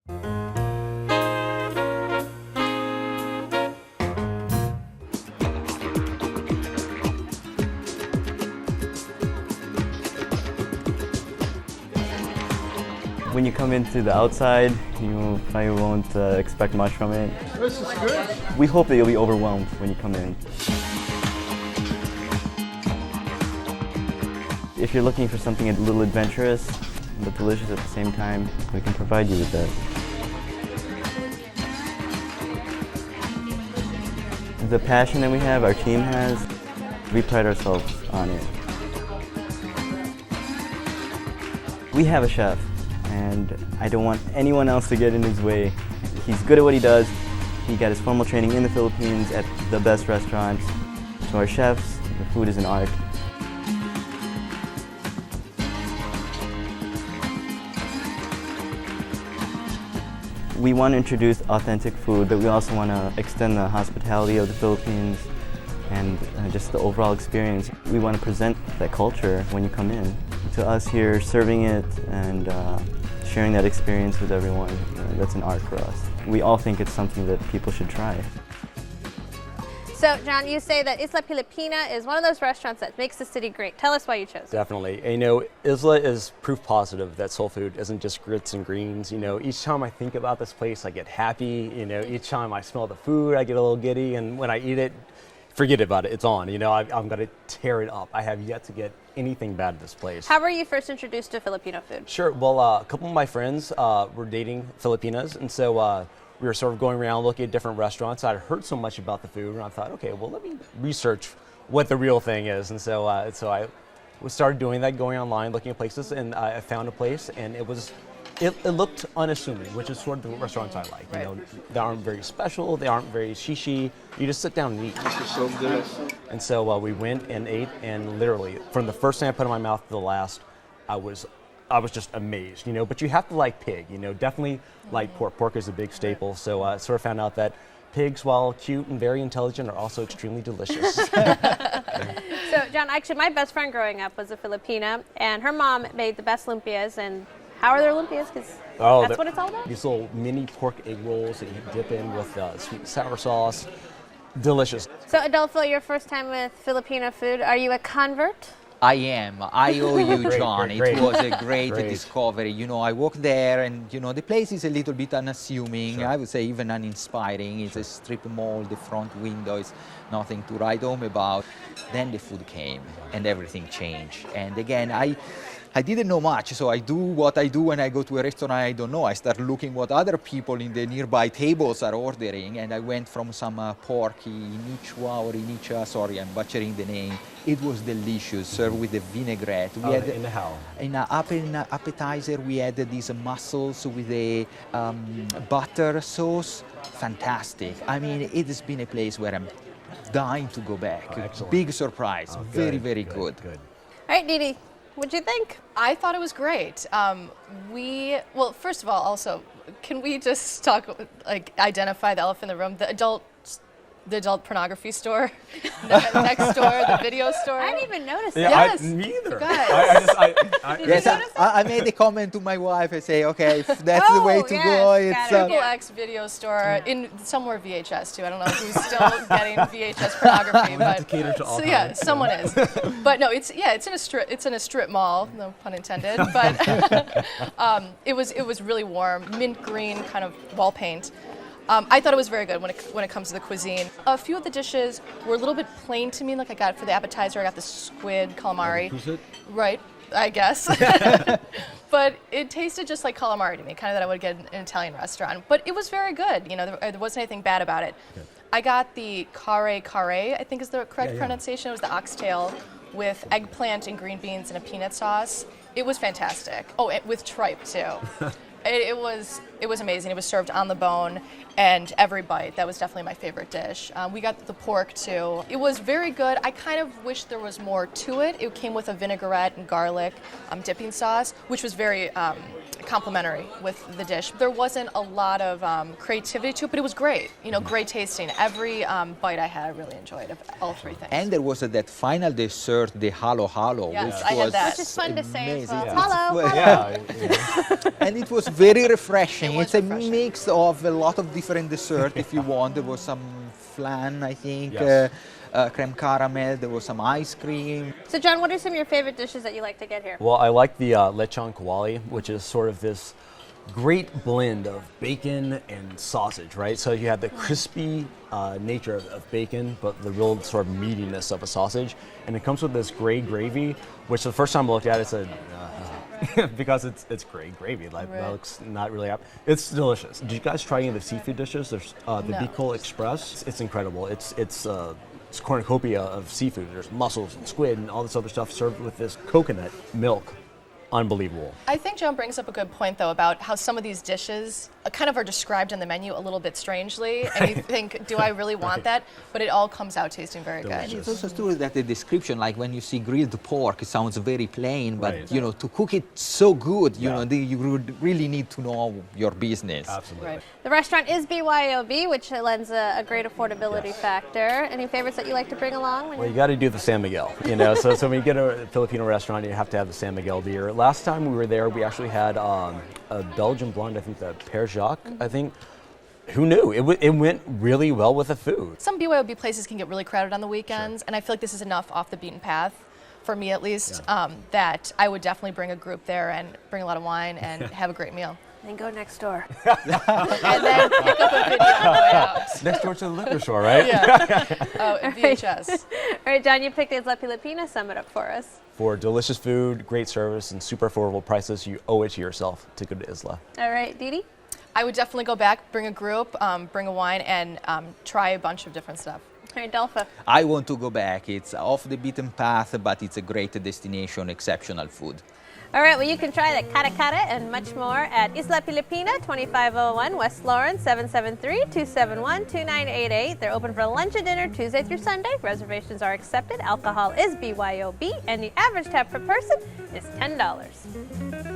When you come into the outside, you probably won't expect much from it. This is good. We hope that you'll be overwhelmed when you come in. If you're looking for something a little adventurous, but delicious at the same time, we can provide you with that. The passion that we have, our team has, we pride ourselves on it. We have a chef, and I don't want anyone else to get in his way. He's good at what he does. He got his formal training in the Philippines at the best restaurants. To our chefs, the food is an art. We want to introduce authentic food, but we also want to extend the hospitality of the Philippines and just the overall experience. We want to present that culture when you come in. To us here, serving it and sharing that experience with everyone, that's an art for us. We all think it's something that people should try. So, John, you say that Isla Pilipina is one of those restaurants that makes the city great. Tell us why you chose it. Definitely. You know, Isla is proof positive that soul food isn't just grits and greens. You know, each time I think about this place, I get happy. You know, each time I smell the food, I get a little giddy. And when I eat it, forget about it. It's on. You know, I'm going to tear it up. I have yet to get anything bad at this place. How were you first introduced to Filipino food? Sure. Well, a couple of my friends were dating Filipinas, and so we were sort of going around looking at different restaurants. I'd heard so much about the food, and I thought, okay, well, let me research what the real thing is. And so I started doing that, going online, looking at places, and I found a place, and it looked unassuming, which is sort of the restaurants I like. Right. You know, they aren't very special, they aren't very shishi. You just sit down and eat. This is so delicious. And so we went and ate, and literally, from the first thing I put in my mouth to the last, I was just amazed, you know. But you have to like pig, you know. Definitely like pork. Pork is a big staple. So I sort of found out that pigs, while cute and very intelligent, are also extremely delicious. So, John, actually, my best friend growing up was a Filipina, and her mom made the best lumpias. And how are their lumpias? Because that's what it's all about. These little mini pork egg rolls that you dip in with sweet and sour sauce. Delicious. So, Adolfo, your first time with Filipino food, are you a convert? I am. I owe you, John. Great. It was a great discovery. You know, I walked there and, you know, the place is a little bit unassuming. Sure. I would say even uninspiring. It's a strip mall. The front window is nothing to write home about. Then the food came and everything changed. And again, I didn't know much, so I do what I do when I go to a restaurant I don't know. I start looking what other people in the nearby tables are ordering, and I went from some pork Inichwa or Inicha, sorry, I'm butchering the name. It was delicious, served with the vinaigrette. We had, in the how? in an appetizer, we had these mussels with a butter sauce. Fantastic. I mean, it has been a place where I'm dying to go back. Excellent. Big surprise. Very, very good. All right, Didi, what'd you think? I thought it was great. Well, first of all, also, can we just talk, like, identify the elephant in the room, the adult pornography store next door, the video store? I didn't even notice Yeah, that. Yes. me either. Guys. Yes, I made a comment to my wife. I say, okay, if that's the way to go. It's Triple X video store in somewhere VHS too. I don't know who's still getting VHS pornography, but to cater to all so yeah, kinds. someone is. But no, it's in a strip mall, no pun intended. But it was really warm, mint green kind of wall paint. I thought it was very good when it comes to the cuisine. A few of the dishes were a little bit plain to me. Like I got for the appetizer, I got the squid calamari. Right, I guess. But it tasted just like calamari to me, kind of that I would get in an Italian restaurant. But it was very good. You know, there wasn't anything bad about it. Good. I got the carre, I think is the correct pronunciation. It was the oxtail with eggplant and green beans and a peanut sauce. It was fantastic. Oh, with tripe too. It was amazing. It was served on the bone, and every bite, that was definitely my favorite dish. We got the pork too. It was very good. I kind of wish there was more to it. It came with a vinaigrette and garlic dipping sauce, which was very complimentary with the dish. There wasn't a lot of creativity to it, but it was great. You know, great tasting. Every bite I had, I really enjoyed of all three things. And there was that final dessert, the halo halo, Yes, which I had was that. Which is fun to say as well. amazing. Hello. Yeah. And it was very refreshing. It was It's a refreshing. mix of a lot of different dessert if you want. There was some flan, I think, Yes. creme caramel, there was some ice cream. So John, what are some of your favorite dishes that you like to get here? Well, I like the lechon kawali, which is sort of this great blend of bacon and sausage, right? So you have the crispy nature of bacon, but the real sort of meatiness of a sausage. And it comes with this gray gravy, which the first time I looked at it said, because it's gray gravy, like that looks not really up. It's delicious. Did you guys try any of the seafood dishes? There's the No. Bicol Express. It's incredible. It's a cornucopia of seafood. There's mussels and squid and all this other stuff served with this coconut milk. Unbelievable. I think John brings up a good point, though, about how some of these dishes kind of are described in the menu a little bit strangely, and you think, do I really want that? But it all comes out tasting very And good. it's also true that the description, like when you see grilled pork, it sounds very plain, but Right. you know, to cook it so good, you Yeah. know, you would really need to know your business. Absolutely. Right. The restaurant is BYOB, which lends a great affordability factor. Any favorites that you like to bring along? When Well, you got to do the San Miguel, you know. So when you get a Filipino restaurant, you have to have the San Miguel beer. Last time we were there, we actually had a Belgian blonde, I think the Père Jacques, I think. Who knew? It went really well with the food. Some BYOB places can get really crowded on the weekends, and I feel like this is enough off the beaten path, for me at least, that I would definitely bring a group there and bring a lot of wine and have a great meal. Then go next door. And then pick up a video on the way out. Next door to the liquor store, right? Oh, and VHS. All right, John, you picked Isla Pilipina. Sum it up for us. For delicious food, great service, and super affordable prices, you owe it to yourself to go to Isla. All right, Dee Dee? I would definitely go back, bring a group, bring a wine, and try a bunch of different stuff. All right, Delpha. I want to go back. It's off the beaten path, but it's a great destination, exceptional food. All right, well, you can try the kare kare and much more at Isla Pilipina, 2501 West Lawrence, 773-271-2988. They're open for lunch and dinner Tuesday through Sunday. Reservations are accepted. Alcohol is BYOB, and the average tab per person is $10.